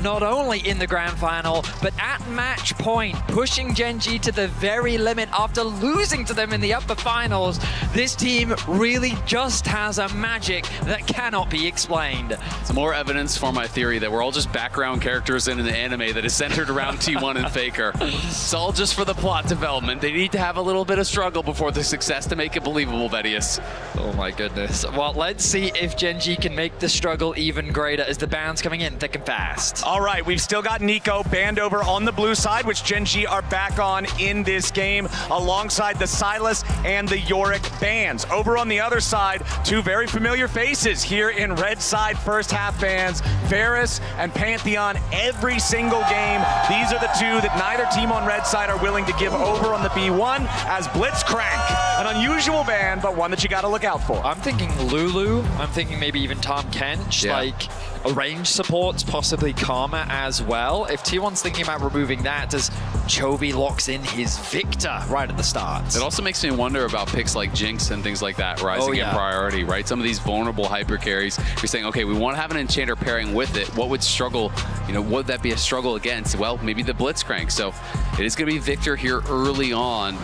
not only in the grand final, but at match point, pushing Gen G to the very limit after losing to them in the upper finals. This team really just has a magic that cannot be explained. It's more evidence for my theory that we're all just background characters in an anime that is centered around T1 and Faker. It's all just for the plot development. They need to have a little bit of struggle before the success to make it believable, Vedius. Oh my goodness. Well, let's see if Gen G can make the struggle even greater as the ban's coming in thick and fast. All right, we've still got Nico banned over on the blue side, which Gen G are back on in this game, alongside the Silas and the Yorick bans. Over on the other side, two very familiar faces here in red side first half bans, Varus and Pantheon every single game. These are the two that neither team on red side are willing to give over on the B1 as Blitzcrank. An unusual ban, but one that you got to look out for. I'm thinking Lulu. I'm thinking maybe even Tom Kench, like a range supports, possibly Karma as well. If T1's thinking about removing that, does Chovy locks in his Victor right at the start? It also makes me wonder about picks like Jinx and things like that rising in priority, right? Some of these vulnerable hyper carries, you're saying, okay, we want to have an enchanter pairing with it. What would struggle, would that be a struggle against? Well, maybe the Blitzcrank. So it is going to be Victor here early on.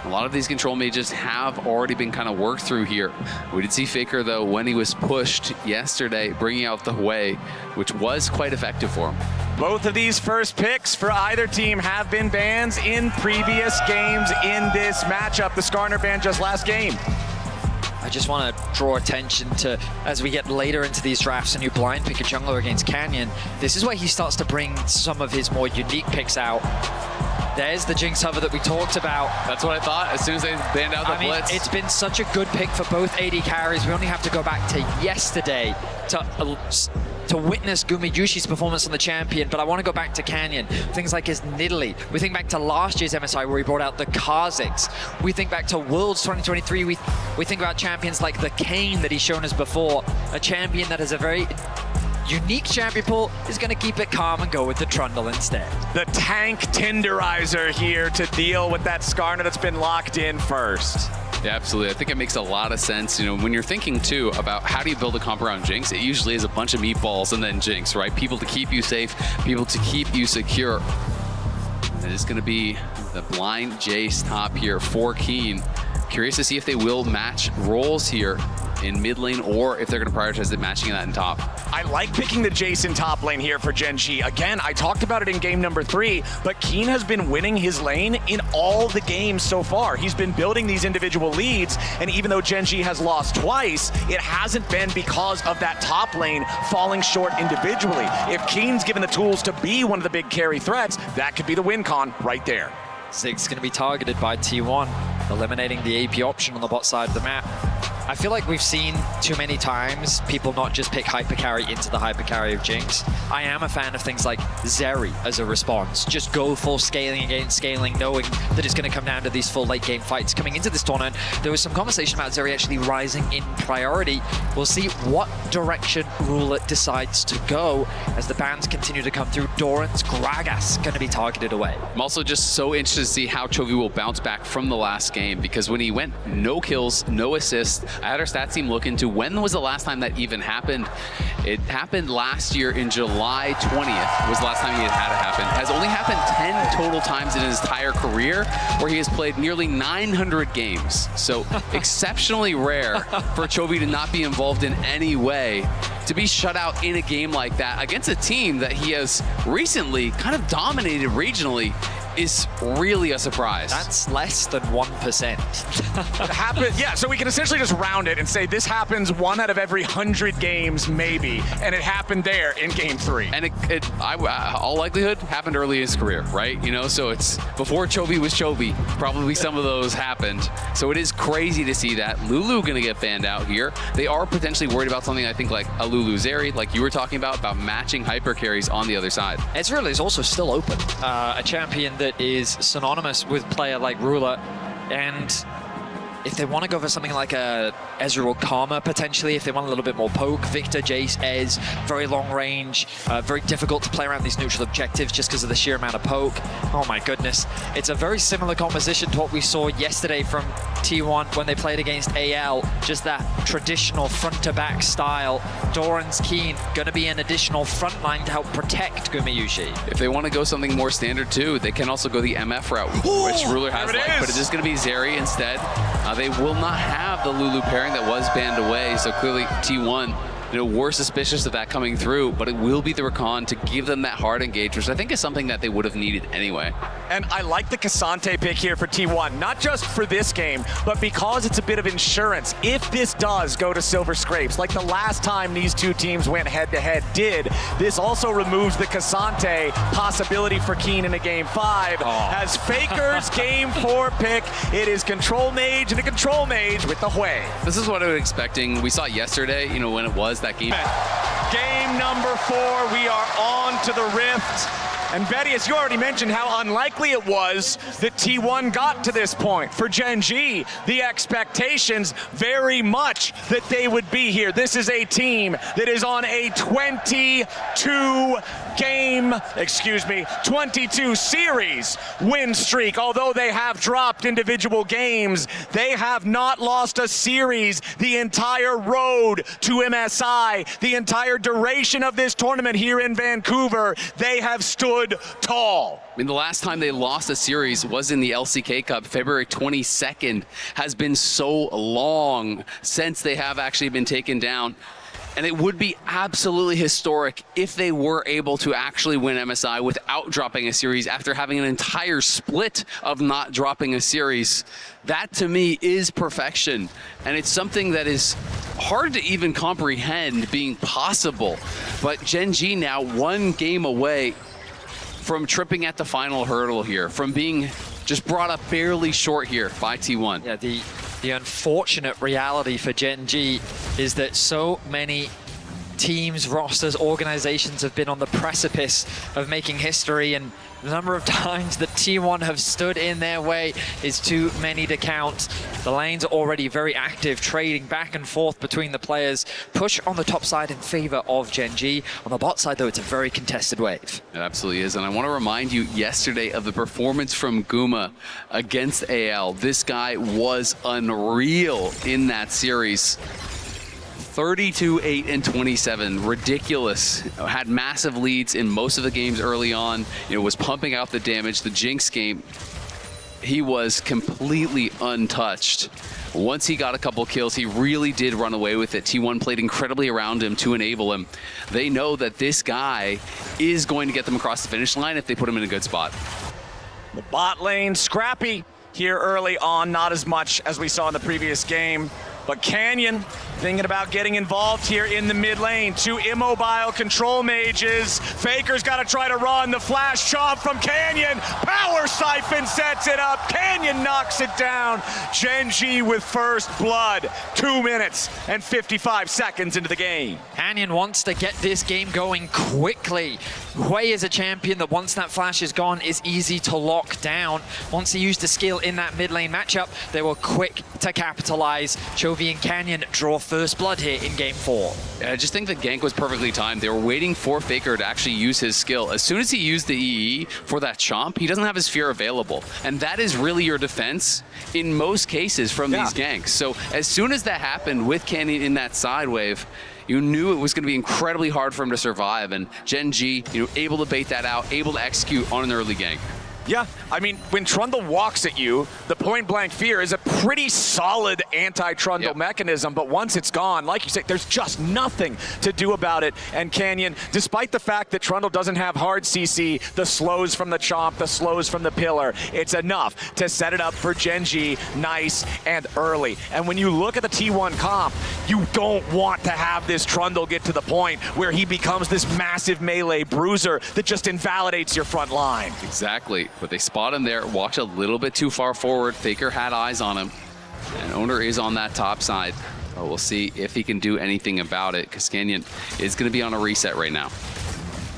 A lot of these control mages have already been kind of worked through here. We did see Faker, though, when he was pushed yesterday, bringing out the Hwei, which was quite effective for him. Both of these first picks for either team have been bans in previous games in this matchup. The Skarner ban just last game. I just want to draw attention to, as we get later into these drafts, and you blind pick a jungler against Canyon, this is where he starts to bring some of his more unique picks out. There's the Jinx hover that we talked about. That's what I thought as soon as they banned out the Blitz. It's been such a good pick for both AD carries. We only have to go back to yesterday to witness Gumayusi's performance on the champion, but I want to go back to Canyon. Things like his Nidalee. We think back to last year's MSI where he brought out the Kha'Zix. We think back to Worlds 2023. We think about champions like the Kayn that he's shown us before. A champion that has a very unique champion pool, is going to keep it calm and go with the Trundle instead. The tank tenderizer here to deal with that Skarner that's been locked in first. Yeah, absolutely. I think it makes a lot of sense. When you're thinking, too, about how do you build a comp around Jinx, it usually is a bunch of meatballs and then Jinx, right? People to keep you safe, people to keep you secure. It is going to be the blind Jace top here for Keen. Curious to see if they will match roles here in mid lane, or if they're going to prioritize it matching that in top. I like picking the Jace in top lane here for Gen G. Again, I talked about it in game number 3, but Keen has been winning his lane in all the games so far. He's been building these individual leads, and even though Gen G has lost twice, it hasn't been because of that top lane falling short individually. If Keen's given the tools to be one of the big carry threats, that could be the win con right there. Zig's going to be targeted by T1, eliminating the AP option on the bot side of the map. I feel like we've seen too many times people not just pick hyper carry into the hyper carry of Jinx. I am a fan of things like Zeri as a response. Just go full scaling against scaling, knowing that it's going to come down to these full late game fights. Coming into this tournament, there was some conversation about Zeri actually rising in priority. We'll see what direction Ruler decides to go as the bans continue to come through. Doran's Gragas going to be targeted away. I'm also just so interested to see how Chovy will bounce back from the last game, because when he went no kills, no assists, I had our stats team look into when was the last time that even happened. It happened last year in July 20th was the last time he had it happen. Has only happened 10 total times in his entire career, where he has played nearly 900 games. So exceptionally rare for Chovy to not be involved in any way. To be shut out in a game like that against a team that he has recently kind of dominated regionally is really a surprise. That's less than 1%. Yeah, so we can essentially just round it and say this happens 1 out of every 100 games, maybe, and it happened there in game 3. And all likelihood happened early in his career, right? So it's before Chovy was Chovy. Probably some of those happened. So it is crazy to see that. Lulu going to get banned out here. They are potentially worried about something, I think, like a Lulu Zeri, like you were talking about matching hyper carries on the other side. Ezreal is also still open. A champion that is synonymous with player like Ruler, and if they want to go for something like a Ezreal or Karma, potentially, if they want a little bit more poke, Victor, Jace, Ez, very long range, very difficult to play around these neutral objectives just because of the sheer amount of poke. Oh my goodness. It's a very similar composition to what we saw yesterday from T1 when they played against AL, just that traditional front-to-back style. Doran's Keen going to be an additional front line to help protect Gumayusi. If they want to go something more standard too, they can also go the MF route, which Ruler has liked, but it is going to be Zeri instead. They will not have the Lulu pairing that was banned away, so clearly T1, we're suspicious of that coming through, but it will be the Rakan to give them that hard engage, which I think is something that they would have needed anyway. And I like the K'Sante pick here for T1, not just for this game, but because it's a bit of insurance. If this does go to Silver Scrapes, like the last time these two teams went head-to-head did, this also removes the K'Sante possibility for Keen in a Game 5. As Faker's Game 4 pick, it is Control Mage and a Control Mage with the Hui. This is what I was expecting. We saw it yesterday, when it was that game. Game number 4, we are on to the Rift. And Betty, as you already mentioned, how unlikely it was that T1 got to this point. For Gen G, the expectations very much that they would be here. This is a team that is on a 22 series win streak. Although they have dropped individual games, they have not lost a series the entire road to MSI, the entire duration of this tournament here in Vancouver. They have stood tall. I mean, the last time they lost a series was in the LCK Cup. February 22nd has been so long since they have actually been taken down. And it would be absolutely historic if they were able to actually win MSI without dropping a series after having an entire split of not dropping a series. That, to me, is perfection. And it's something that is hard to even comprehend being possible. But Gen G now 1 game away from tripping at the final hurdle here, from being just brought up barely short here by T1. Yeah, the unfortunate reality for Gen G is that so many teams, rosters, organizations have been on the precipice of making history, and the number of times that T1 have stood in their way is too many to count. The lanes are already very active, trading back and forth between the players. Push on the top side in favor of Gen G. On the bot side, though, it's a very contested wave. It absolutely is, and I want to remind you yesterday of the performance from Guma against AL. This guy was unreal in that series. 32, 8, and 27, ridiculous. Had massive leads in most of the games early on. Was pumping out the damage. The Jinx game, he was completely untouched. Once he got a couple kills, he really did run away with it. T1 played incredibly around him to enable him. They know that this guy is going to get them across the finish line if they put him in a good spot. The bot lane scrappy here early on, not as much as we saw in the previous game. But Canyon thinking about getting involved here in the mid lane. 2 immobile Control Mages. Faker's got to try to run. The flash chop from Canyon. Power Siphon sets it up. Canyon knocks it down. Gen G with first blood. 2 minutes and 55 seconds into the game. Canyon wants to get this game going quickly. Hui is a champion that once that flash is gone is easy to lock down. Once he used a skill in that mid lane matchup, they were quick to capitalize. Chovy and Canyon draw first blood here in Game 4. I just think the gank was perfectly timed. They were waiting for Faker to actually use his skill. As soon as he used the EE for that chomp, he doesn't have his fear available. And that is really your defense in most cases from these ganks. So as soon as that happened with Canyon in that side wave, you knew it was going to be incredibly hard for him to survive, and Gen G, able to bait that out, able to execute on an early gank. Yeah, I mean, when Trundle walks at you, the point-blank fear is a pretty solid anti-Trundle mechanism, but once it's gone, like you say, there's just nothing to do about it. And Canyon, despite the fact that Trundle doesn't have hard CC, the slows from the chomp, the slows from the pillar, it's enough to set it up for Gen G nice and early. And when you look at the T1 comp, you don't want to have this Trundle get to the point where he becomes this massive melee bruiser that just invalidates your front line. Exactly. But they spot him there, walked a little bit too far forward. Faker had eyes on him, and Oner is on that top side. Oh, we'll see if he can do anything about it, because Canyon is going to be on a reset right now.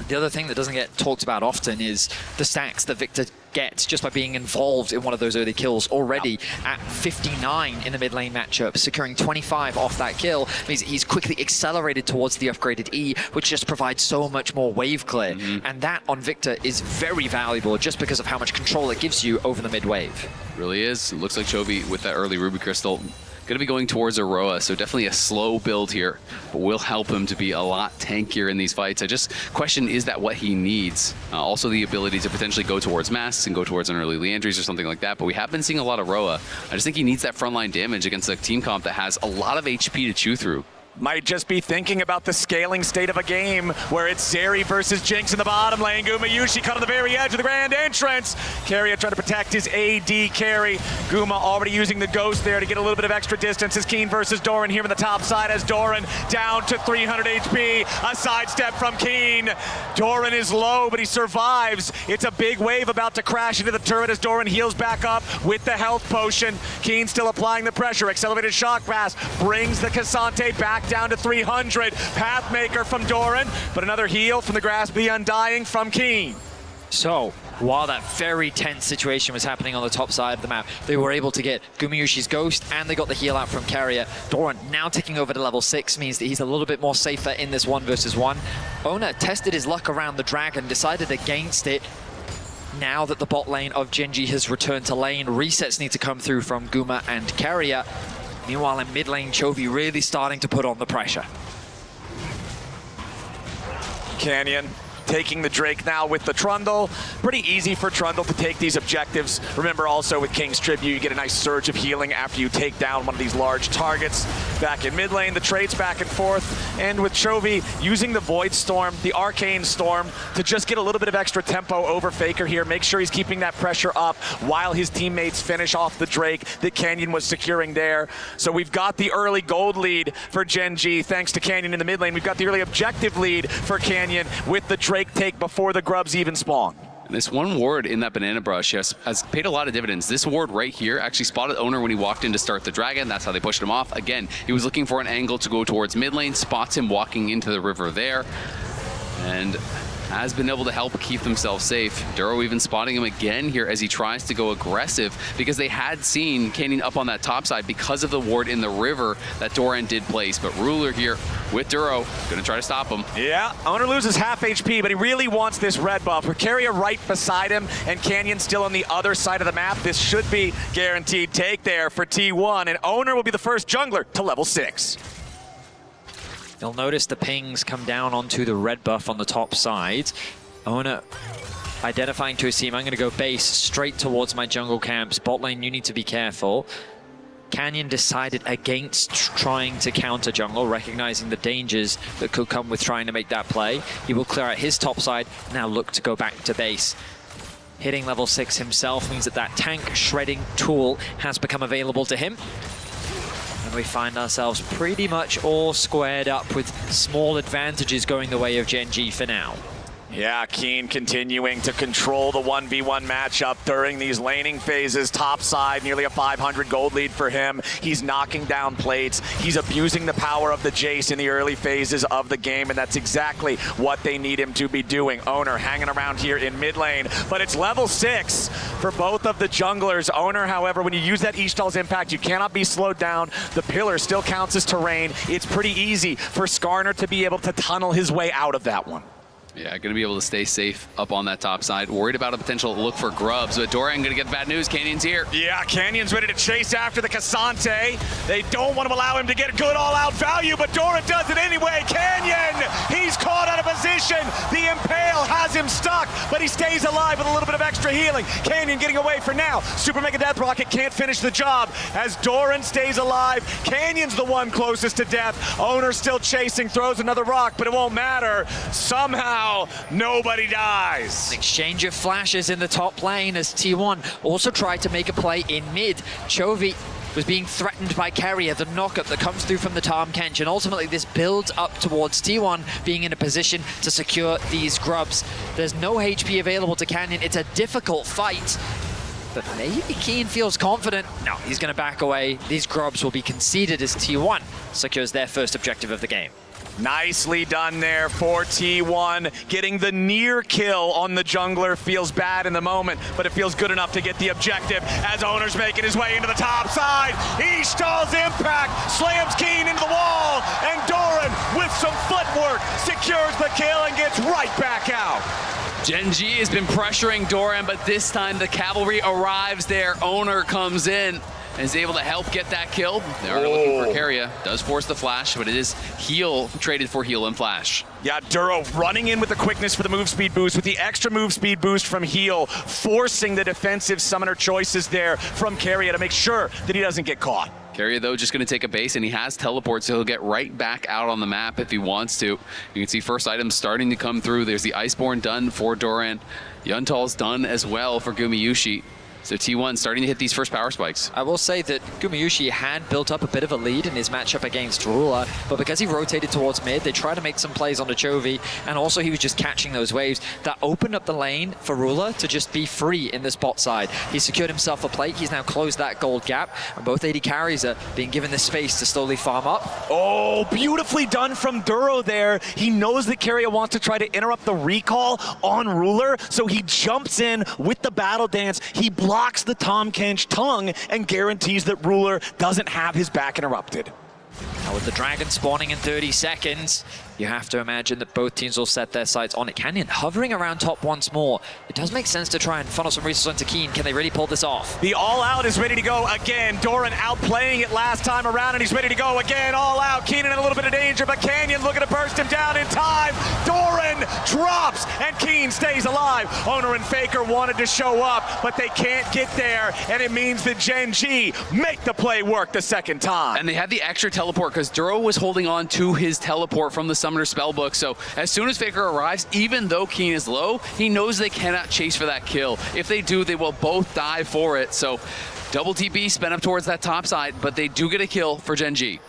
The other thing that doesn't get talked about often is the stacks that Victor get just by being involved in one of those early kills. Already at 59 in the mid lane matchup, securing 25 off that kill means he's quickly accelerated towards the upgraded E, which just provides so much more wave clear. And that on Victor is very valuable just because of how much control it gives you over the mid wave. Really is. It looks like Chovy with that early Ruby Crystal going to be going towards Aroa, so definitely a slow build here, but will help him to be a lot tankier in these fights. I just question, is that what he needs? Also the ability to potentially go towards Masks and go towards an early Leandries or something like that, but we have been seeing a lot of Roa. I just think he needs that frontline damage against a team comp that has a lot of HP to chew through. Might just be thinking about the scaling state of a game where it's Zeri versus Jinx in the bottom lane. Gumayusi cut on the very edge of the grand entrance. Keria trying to protect his AD carry. Guma already using the ghost there to get a little bit of extra distance. Is Keen versus Doran here on the top side as Doran down to 300 HP. A sidestep from Keen. Doran is low, but he survives. It's a big wave about to crash into the turret as Doran heals back up with the health potion. Keen still applying the pressure. Accelerated shock pass brings the Cassante back down to 300. Pathmaker from Doran, but another heal from the Grasp the Undying from Keen. So, while that very tense situation was happening on the top side of the map, they were able to get Gumayushi's Ghost, and they got the heal out from Keria. Doran now taking over to level 6 means that he's a little bit more safer in this 1 versus 1. Oner tested his luck around the Dragon, decided against it. Now that the bot lane of Genji has returned to lane, resets need to come through from Guma and Keria. Meanwhile, in mid lane, Chovy really starting to put on the pressure. Canyon taking the Drake now with the Trundle. Pretty easy for Trundle to take these objectives. Remember also with King's Tribute, you get a nice surge of healing after you take down one of these large targets. Back in mid lane, the trades back and forth. And with Chovy using the Void Storm, the Arcane Storm, to just get a little bit of extra tempo over Faker here. Make sure he's keeping that pressure up while his teammates finish off the Drake that Canyon was securing there. So we've got the early gold lead for Gen G thanks to Canyon in the mid lane. We've got the early objective lead for Canyon with the Drake take before the grubs even spawn. This one ward in that banana brush has paid a lot of dividends. This ward right here actually spotted Oner when he walked in to start the Dragon. That's how they pushed him off. Again, he was looking for an angle to go towards mid lane, spots him walking into the river there, and has been able to help keep themselves safe. Duro even spotting him again here as he tries to go aggressive because they had seen Canyon up on that top side because of the ward in the river that Doran did place. But Ruler here with Duro, gonna try to stop him. Yeah, Oner loses half HP, but he really wants this red buff. With Keria right beside him and Canyon still on the other side of the map, this should be guaranteed take there for T1, and Oner will be the first jungler to level 6. You'll notice the pings come down onto the red buff on the top side. Oner identifying to his team, I'm going to go base straight towards my jungle camps. Bot lane, you need to be careful. Canyon decided against trying to counter jungle, recognizing the dangers that could come with trying to make that play. He will clear out his top side, now look to go back to base. Hitting level 6 himself means that that tank shredding tool has become available to him. And we find ourselves pretty much all squared up with small advantages going the way of Gen G for now. Yeah, Keen continuing to control the 1v1 matchup during these laning phases. Top side, nearly a 500 gold lead for him. He's knocking down plates. He's abusing the power of the Jace in the early phases of the game, and that's exactly what they need him to be doing. Oner hanging around here in mid lane, but it's level 6 for both of the junglers. Oner, however, when you use that Ishtal's impact, you cannot be slowed down. The pillar still counts as terrain. It's pretty easy for Skarner to be able to tunnel his way out of that one. Yeah, going to be able to stay safe up on that top side. Worried about a potential look for grubs, but Doran going to get the bad news. Canyon's here. Yeah, Canyon's ready to chase after the Cassante. They don't want to allow him to get good all-out value, but Doran does it anyway. Canyon, he's caught out of position. The Impale has him stuck, but he stays alive with a little bit of extra healing. Canyon getting away for now. Super Mega Death Rocket can't finish the job as Doran stays alive. Canyon's the one closest to death. Oner still chasing, throws another rock, but it won't matter. Somehow, nobody dies. An exchange of flashes in the top lane as T1 also tried to make a play in mid. Chovy was being threatened by Keria, the knockup that comes through from the Tahm Kench, and ultimately this builds up towards T1 being in a position to secure these grubs. There's no HP available to Canyon. It's a difficult fight, but maybe Keen feels confident. No, he's going to back away. These grubs will be conceded as T1 secures their first objective of the game. Nicely done there for T1. Getting the near kill on the jungler feels bad in the moment, but it feels good enough to get the objective as Oner's making his way into the top side. He stalls impact, slams Keen into the wall, and Doran with some footwork secures the kill and gets right back out. GenG has been pressuring Doran, but this time the cavalry arrives there. Oner comes in and is able to help get that kill. They're looking for Keria. Does force the flash, but it is heal, traded for heal and flash. Yeah, Duro running in with the quickness for the move speed boost, with the extra move speed boost from heal, forcing the defensive summoner choices there from Keria to make sure that he doesn't get caught. Keria, though, just going to take a base, and he has teleport, so he'll get right back out on the map if he wants to. You can see first items starting to come through. There's the Iceborne done for Doran. Yuntal's done as well for Gumayusi. So T1 starting to hit these first power spikes. I will say that Gumayusi had built up a bit of a lead in his matchup against Ruler, but because he rotated towards mid, they tried to make some plays onto Chovy, and also he was just catching those waves. That opened up the lane for Ruler to just be free in this bot side. He secured himself a plate, he's now closed that gold gap, and both AD carries are being given the space to slowly farm up. Oh, beautifully done from Duro there. He knows that Keria wants to try to interrupt the recall on Ruler, so he jumps in with the battle dance. He blocks the Tom Kench tongue and guarantees that Ruler doesn't have his back interrupted. Now with the dragon spawning in 30 seconds, you have to imagine that both teams will set their sights on it. Canyon hovering around top once more. It does make sense to try and funnel some resources into Keen. Can they really pull this off? The all-out is ready to go again. Doran outplaying it last time around, and he's ready to go again. All out. Keenan in a little bit of danger, but Canyon looking to burst him down in time. Doran drops, and Keen stays alive. Oner and Faker wanted to show up, but they can't get there, and it means that GenG make the play work the second time. And they had the extra teleport because Duro was holding on to his teleport from the Summoner Spellbook. So as soon as Faker arrives, even though Keen is low, he knows they cannot chase for that kill. If they do, they will both die for it. So double TP spent up towards that top side, but they do get a kill for GenG.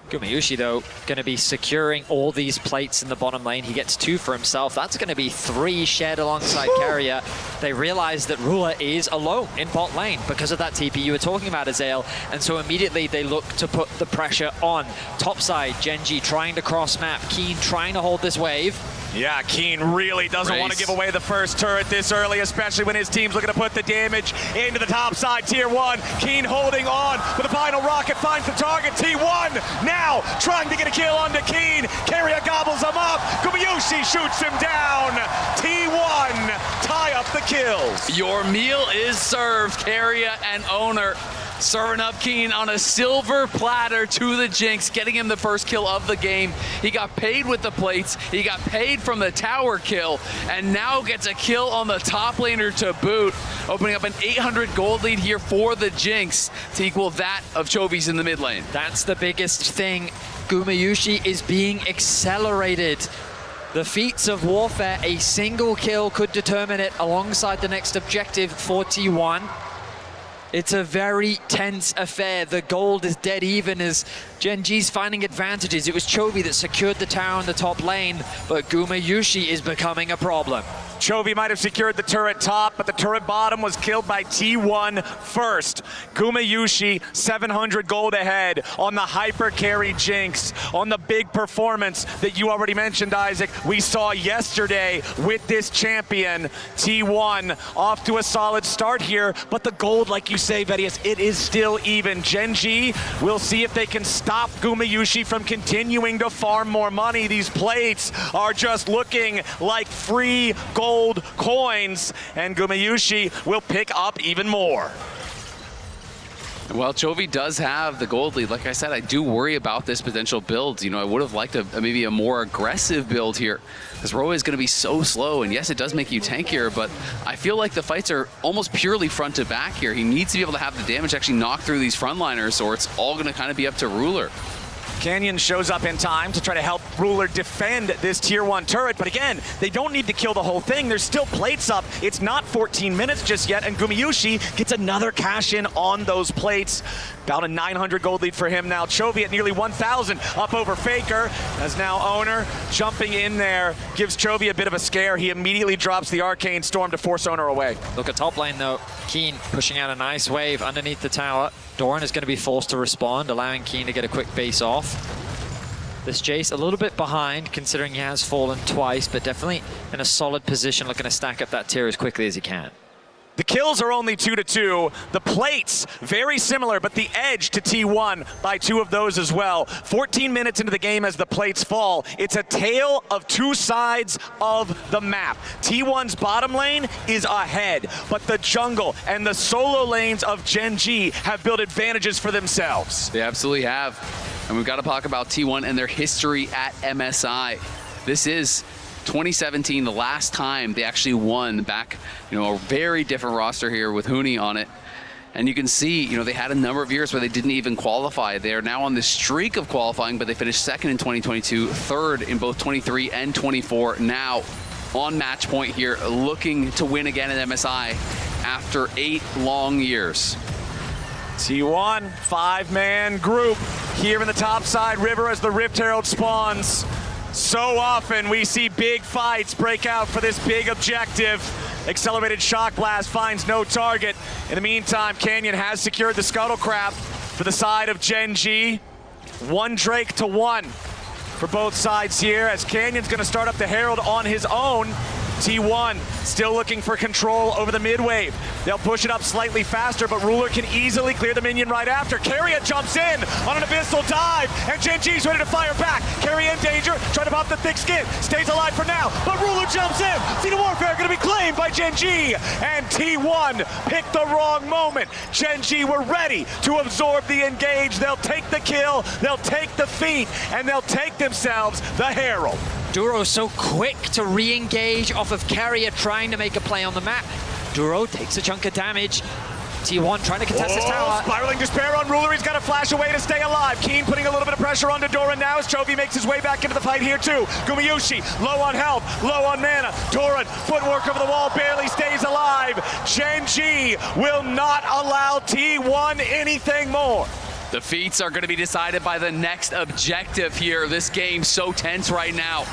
Gumayusi, though, going to be securing all these plates in the bottom lane. He gets 2 for himself. That's going to be 3 shared alongside Keria. They realize that Ruler is alone in bot lane because of that TP you were talking about, Azael. And so immediately they look to put the pressure on. Topside, GenG trying to cross map. Keen trying to hold this wave. Yeah, Keen really doesn't want to give away the first turret this early, especially when his team's looking to put the damage into the top side. Tier 1, Keen holding on, but the final rocket finds the target. T1 now trying to get a kill onto Keen. Keria gobbles him up. Gumayusi shoots him down. T1 tie up the kills. Your meal is served, Keria and Oner. Serving up Keen on a silver platter to the Jinx, getting him the first kill of the game. He got paid with the plates, he got paid from the tower kill, and now gets a kill on the top laner to boot, opening up an 800 gold lead here for the Jinx to equal that of Chovy's in the mid lane. That's the biggest thing. Gumayusi is being accelerated. The feats of warfare, a single kill could determine it alongside the next objective for T1. It's a very tense affair. The gold is dead even as GenG's finding advantages. It was Chovy that secured the tower in the top lane, but Gumayusi is becoming a problem. Chovy might have secured the turret top, but the turret bottom was killed by T1 first. Gumayusi, 700 gold ahead on the hyper carry Jinx, on the big performance that you already mentioned, Isaac. We saw yesterday with this champion. T1 off to a solid start here, but the gold, like you say, Vedius, it is still even. GenG, we'll see if they can stop Gumayusi from continuing to farm more money. These plates are just looking like free gold coins, and Gumayusi will pick up even more. Well, Chovy does have the gold lead. Like I said, I do worry about this potential build. You know, I would have liked maybe a more aggressive build here, because Roa is going to be so slow, and yes, it does make you tankier, but I feel like the fights are almost purely front to back here. He needs to be able to have the damage actually knock through these frontliners, or it's all going to kind of be up to Ruler. Canyon shows up in time to try to help Ruler defend this tier 1 turret, but again, they don't need to kill the whole thing. There's still plates up. It's not 14 minutes just yet, and Gumayusi gets another cash in on those plates. About a 900 gold lead for him now. Chovy at nearly 1,000 up over Faker, as now Oner jumping in there gives Chovy a bit of a scare. He immediately drops the Arcane Storm to force Oner away. Look at top lane though. Keen pushing out a nice wave underneath the tower. Doran is going to be forced to respond, allowing Keen to get a quick base off. This Jace a little bit behind, considering he has fallen twice, but definitely in a solid position, looking to stack up that tier as quickly as he can. The kills are only 2-2. The plates, very similar, but the edge to T1 by 2 of those as well. 14 minutes into the game as the plates fall. It's a tale of 2 sides of the map. T1's bottom lane is ahead, but the jungle and the solo lanes of Gen G have built advantages for themselves. They absolutely have. And we've got to talk about T1 and their history at MSI. This is 2017, the last time they actually won back, a very different roster here with Huni on it. And you can see, they had a number of years where they didn't even qualify. They are now on this streak of qualifying, but they finished second in 2022, third in both 23 and 24. Now on match point here, looking to win again at MSI after 8 long years. T1, 5-man group here in the top side river as the Rift Herald spawns. So often we see big fights break out for this big objective. Accelerated Shock Blast finds no target. In the meantime, Canyon has secured the Scuttle Crab for the side of Gen G. 1 Drake to 1 for both sides here as Canyon's gonna start up the Herald on his own. T1 still looking for control over the mid wave. They'll push it up slightly faster, but Ruler can easily clear the minion right after. Keria jumps in on an abyssal dive, and Gen G's ready to fire back. Keria in danger, trying to pop the thick skin. Stays alive for now, but Ruler jumps in. Feet of Warfare gonna be claimed by Gen G, and T1 picked the wrong moment. Gen G were ready to absorb the engage. They'll take the kill, they'll take the feat, and they'll take themselves the Herald. Duro so quick to re-engage off of Keria trying to make a play on the map. Duro takes a chunk of damage. T1 trying to contest his tower. Spiraling Despair on Ruler. He's got to flash away to stay alive. Keen putting a little bit of pressure onto Doran now as Chovy makes his way back into the fight here too. Gumayusi low on health, low on mana. Doran, footwork over the wall, barely stays alive. Gen G will not allow T1 anything more. The feats are going to be decided by the next objective here. This game's so tense right now.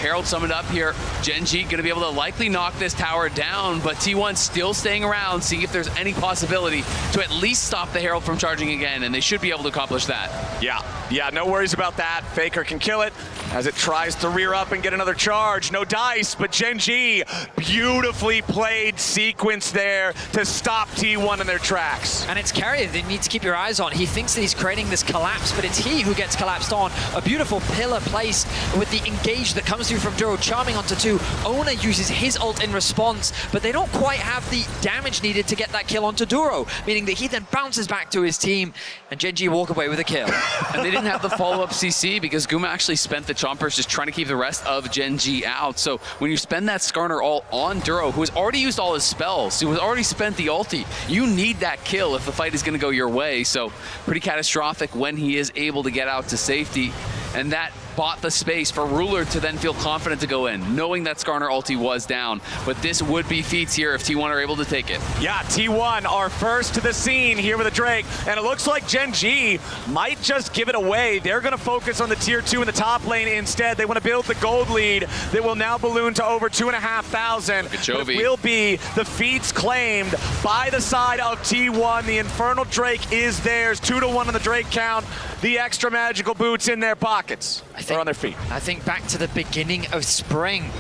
Herald summoned up here. Gen G going to be able to likely knock this tower down, but T1 still staying around, seeing if there's any possibility to at least stop the Herald from charging again, and they should be able to accomplish that. Yeah, no worries about that. Faker can kill it as it tries to rear up and get another charge. No dice, but Gen G, beautifully played sequence there to stop T1 in their tracks. And it's Keria that you need to keep your eyes on. He thinks that he's creating this collapse, but it's he who gets collapsed on. A beautiful pillar placed with the engage that comes through from Duro, charming onto 2. Oner uses his ult in response, but they don't quite have the damage needed to get that kill onto Duro, meaning that he then bounces back to his team, and Gen G walk away with a kill. And they didn't have the follow-up CC because Guma actually spent the chompers just trying to keep the rest of Gen G out. So when you spend that Skarner ult on Duro, who has already used all his spells, who has already spent the ulti, you need that kill if the fight is going to go your way. So pretty catastrophic when he is able to get out to safety. And that bought the space for Ruler to then feel confident to go in, knowing that Skarner ulti was down. But this would be feats here if T1 are able to take it. Yeah, T1 are first to the scene here with a Drake, and it looks like Gen G might just give it away. They're going to focus on the tier 2 in the top lane instead. They want to build the gold lead that will now balloon to over 2,500. It will be the feats claimed by the side of T1. The Infernal Drake is theirs. 2-1 on the Drake count. The extra magical boots in their pockets. Or on their feet. I think back to the beginning of spring,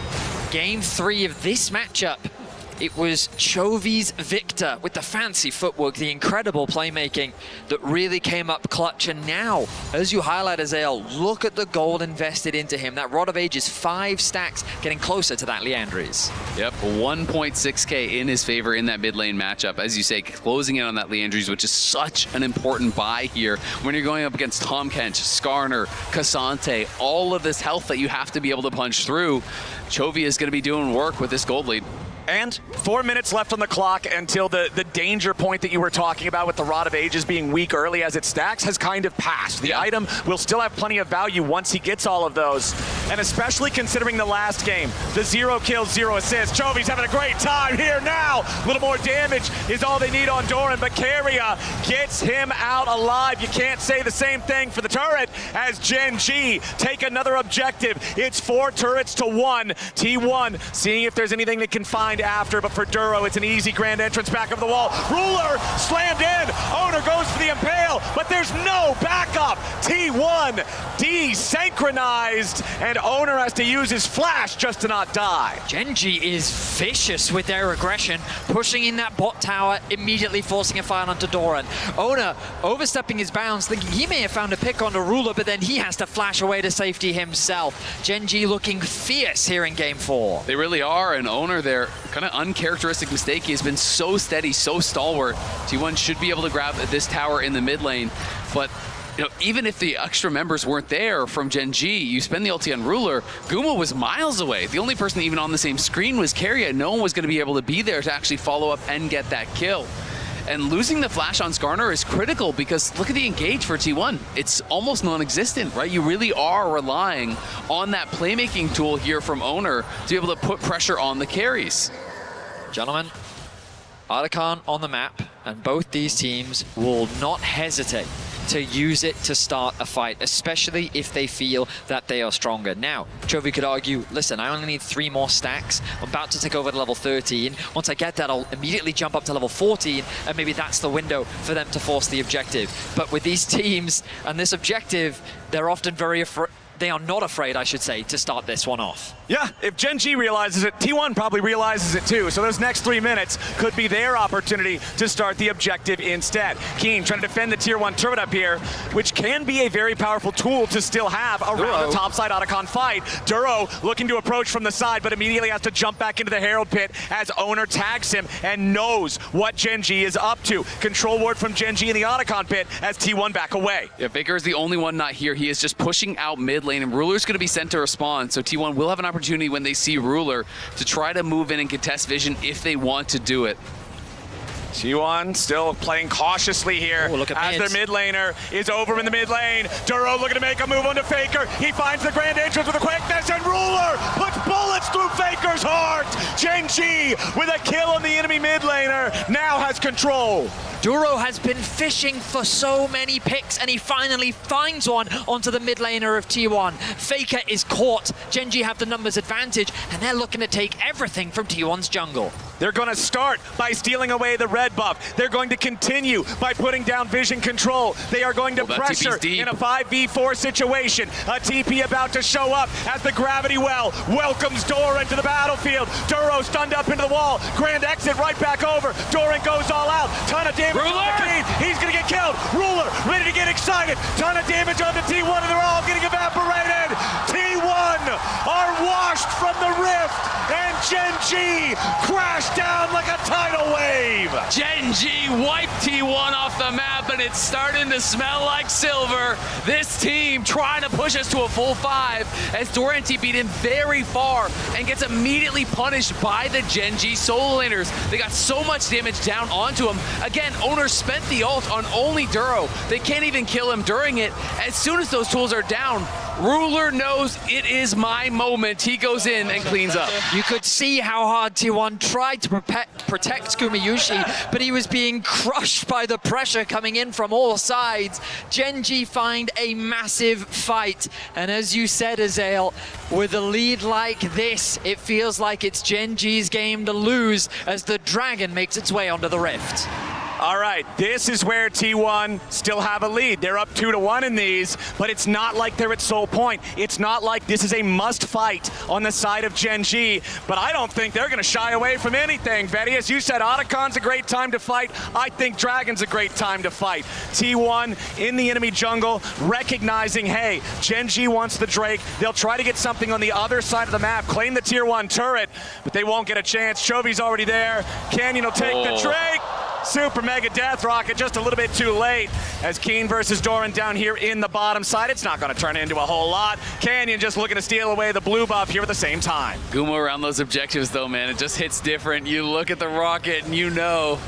game 3 of this matchup. It was Chovy's Victor with the fancy footwork, the incredible playmaking that really came up clutch. And now, as you highlight, Azael, look at the gold invested into him. That Rod of Ages, 5 stacks, getting closer to that Liandry's. Yep, 1.6k in his favor in that mid lane matchup. As you say, closing in on that Liandry's, which is such an important buy here when you're going up against Tahm Kench, Skarner, Cassante, all of this health that you have to be able to punch through. Chovy is going to be doing work with this gold lead. And 4 minutes left on the clock until the danger point that you were talking about with the Rod of Ages being weak early as it stacks has kind of passed. The item will still have plenty of value once he gets all of those. And especially considering the last game, the 0 kills, 0 assists. Chovy's having a great time here now. A little more damage is all they need on Doran, but Keria gets him out alive. You can't say the same thing for the turret as Gen G take another objective. It's 4 turrets to 1. T1 seeing if there's anything they can find behind after, but for Duro, it's an easy grand entrance back of the wall. Ruler slammed in. Oner goes for the impale, but there's no backup. T1 desynchronized, and Oner has to use his flash just to not die. GenG is vicious with their aggression, pushing in that bot tower, immediately forcing a fight onto Doran. Oner overstepping his bounds, thinking he may have found a pick onto Ruler, but then he has to flash away to safety himself. GenG looking fierce here in game 4. They really are, and Oner, their kind of uncharacteristic mistake, he has been so steady, so stalwart. T1 should be able to grab this tower in the mid lane, but you know, even if the extra members weren't there from GenG, you spend the ulti on Ruler, Guma was miles away. The only person even on the same screen was Keria. No one was going to be able to be there to actually follow up and get that kill. And losing the flash on Skarner is critical because look at the engage for T1. It's almost non-existent, right? You really are relying on that playmaking tool here from Oner to be able to put pressure on the carries. Gentlemen, Artican on the map, and both these teams will not hesitate to use it to start a fight, especially if they feel that they are stronger. Now, Chovy could argue, listen, I only need 3 more stacks. I'm about to take over to level 13. Once I get that, I'll immediately jump up to level 14, and maybe that's the window for them to force the objective. But with these teams and this objective, they're often very afraid. They are not afraid, I should say, to start this one off. Yeah, if GenG realizes it, T1 probably realizes it too. So those next 3 minutes could be their opportunity to start the objective instead. Keen trying to defend the tier 1 turret up here, which can be a very powerful tool to still have around the topside Otacon fight. Duro looking to approach from the side, but immediately has to jump back into the Herald Pit as Oner tags him and knows what GenG is up to. Control ward from GenG in the Otacon Pit as T1 back away. Yeah, Baker is the only one not here. He is just pushing out mid lane, and Ruler's going to be sent to respond. So T1 will have an opportunity when they see Ruler to try to move in and contest vision if they want to do it. T1 still playing cautiously here as their mid laner is over in the mid lane. Duro looking to make a move onto Faker. He finds the grand entrance with a quickness, and Ruler puts bullets through Faker's heart. GenG with a kill on the enemy mid laner now has control. Duro has been fishing for so many picks, and he finally finds one onto the mid laner of T1. Faker is caught. GenG have the numbers advantage, and they're looking to take everything from T1's jungle. They're going to start by stealing away the red buff. They're going to continue by putting down vision control. They are going to pressure in a 5v4 situation. A TP about to show up as the gravity well welcomes Doran to the battlefield. Duro stunned up into the wall. Grand exit right back over. Doran goes all out. Ton of damage on the King. He's going to get killed. Ruler ready to get excited. Ton of damage on the T1, and they're all getting evaporated. T1 are washed from the rift, and GenG crashed down like a tidal wave. GenG wiped T1 off the map, and it's starting to smell like silver. This team trying to push us to a full 5 as Doran TP'd in very far and gets immediately punished by the GenG solo laners. They got so much damage down onto him. Again, Oner spent the ult on only Duro. They can't even kill him during it. As soon as those tools are down, Ruler knows it is my moment. He goes in and cleans up. You could see how hard T1 tried to protect Gumayusi, but he was being crushed by the pressure coming in from all sides. GenG find a massive fight, and as you said, Azael, with a lead like this, it feels like it's GenG's game to lose as the dragon makes its way onto the rift. All right, this is where T1 still have a lead. They're up 2-1 in these, but it's not like they're at sole point. It's not like this is a must fight on the side of GenG, but I don't think they're gonna shy away from anything. Betty, as you said, Otacon's a great time to fight. I think Dragon's a great time to fight. T1 in the enemy jungle, recognizing, hey, GenG wants the Drake. They'll try to get something on the other side of the map, claim the tier 1 turret, but they won't get a chance. Chovy's already there. Canyon will take the Drake. Super mega death rocket, just a little bit too late as Keen versus Doran down here in the bottom side. It's not going to turn into a whole lot. Canyon just looking to steal away the blue buff here at the same time. Guma around those objectives though, man, it just hits different. You look at the rocket and you know.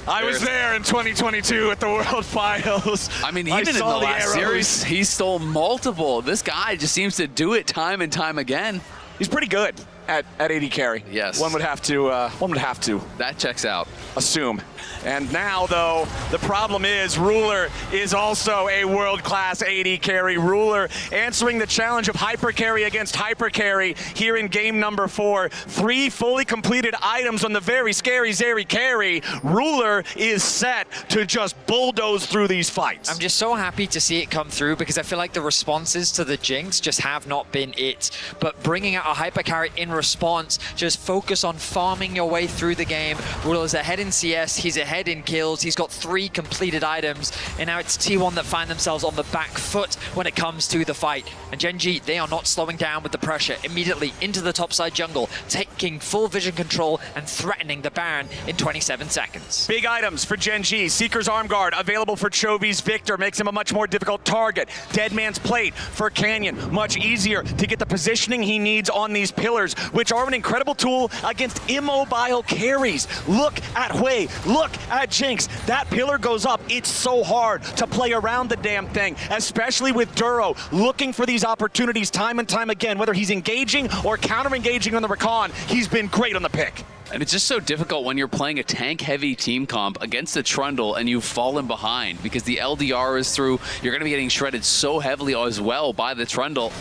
I was there in 2022 at the World Finals. I mean, even in the last series, he stole multiple. This guy just seems to do it time and time again. He's pretty good. at AD carry. Yes. One would have to That checks out. assume. And now, though, the problem is Ruler is also a world-class AD carry. Ruler answering the challenge of hyper carry against hyper carry here in game number 4. 3 fully completed items on the very scary Zeri carry. Ruler is set to just bulldoze through these fights. I'm just so happy to see it come through because I feel like the responses to the Jinx just have not been it. But bringing out a hyper carry in response, just focus on farming your way through the game. Ruler's ahead in CS, he's ahead in kills, he's got 3 completed items, and now it's T1 that find themselves on the back foot when it comes to the fight. And GenG, they are not slowing down with the pressure. Immediately into the topside jungle, taking full vision control and threatening the Baron in 27 seconds. Big items for GenG. Seeker's Arm Guard available for Chovy's Victor, makes him a much more difficult target. Dead Man's Plate for Canyon, much easier to get the positioning he needs on these pillars, which are an incredible tool against immobile carries. Look at Hui, look at Jinx. That pillar goes up. It's so hard to play around the damn thing, especially with Duro looking for these opportunities time and time again, whether he's engaging or counter-engaging on the recon. He's been great on the pick. And it's just so difficult when you're playing a tank-heavy team comp against a Trundle and you've fallen behind because the LDR is through. You're going to be getting shredded so heavily as well by the Trundle.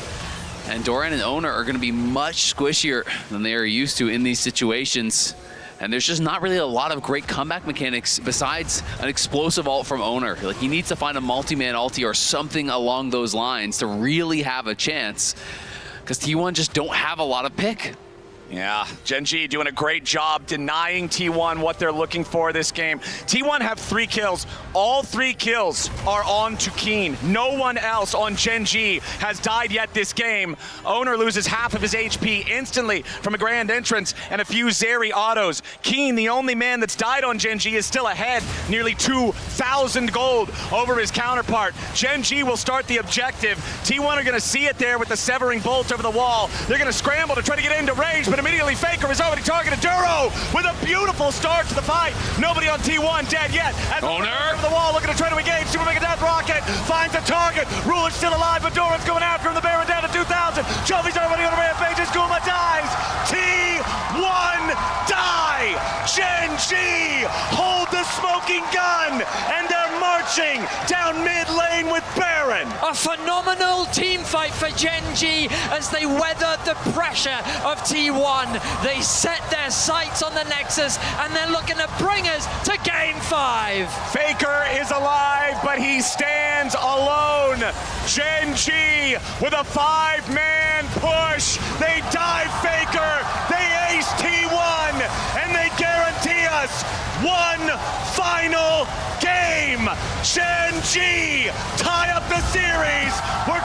And Doran and Oner are going to be much squishier than they are used to in these situations. And there's just not really a lot of great comeback mechanics besides an explosive ult from Oner. Like, he needs to find a multi-man ulti or something along those lines to really have a chance, because T1 just don't have a lot of pick. Yeah, GenG doing a great job denying T1 what they're looking for this game. T1 have 3 kills. All 3 kills are on to Keen. No one else on GenG has died yet this game. Oner loses half of his HP instantly from a grand entrance and a few Zeri autos. Keen, the only man that's died on GenG, is still ahead, nearly 2,000 gold over his counterpart. GenG will start the objective. T1 are gonna see it there with the severing bolt over the wall. They're gonna scramble to try to get into range, but immediately Faker is already targeted Duro with a beautiful start to the fight. Nobody on T1 dead yet. As Oner over the wall looking to try to engage. Super Mega Death Rocket finds a target. Ruler's still alive, but Duro's going after him. The Baron down to 2,000. Chovy's already on a rampage. Guma dies. T1 die. GenG hold the smoking gun, and they're marching down mid lane with Baron. A phenomenal team fight for GenG as they weather the pressure of T1. They set their sights on the Nexus and they're looking to bring us to game 5. Faker is alive, but he stands alone. GenG with a 5-man push. They dive Faker, they ace T1, and they guarantee us one final game. GenG tie up the series. We're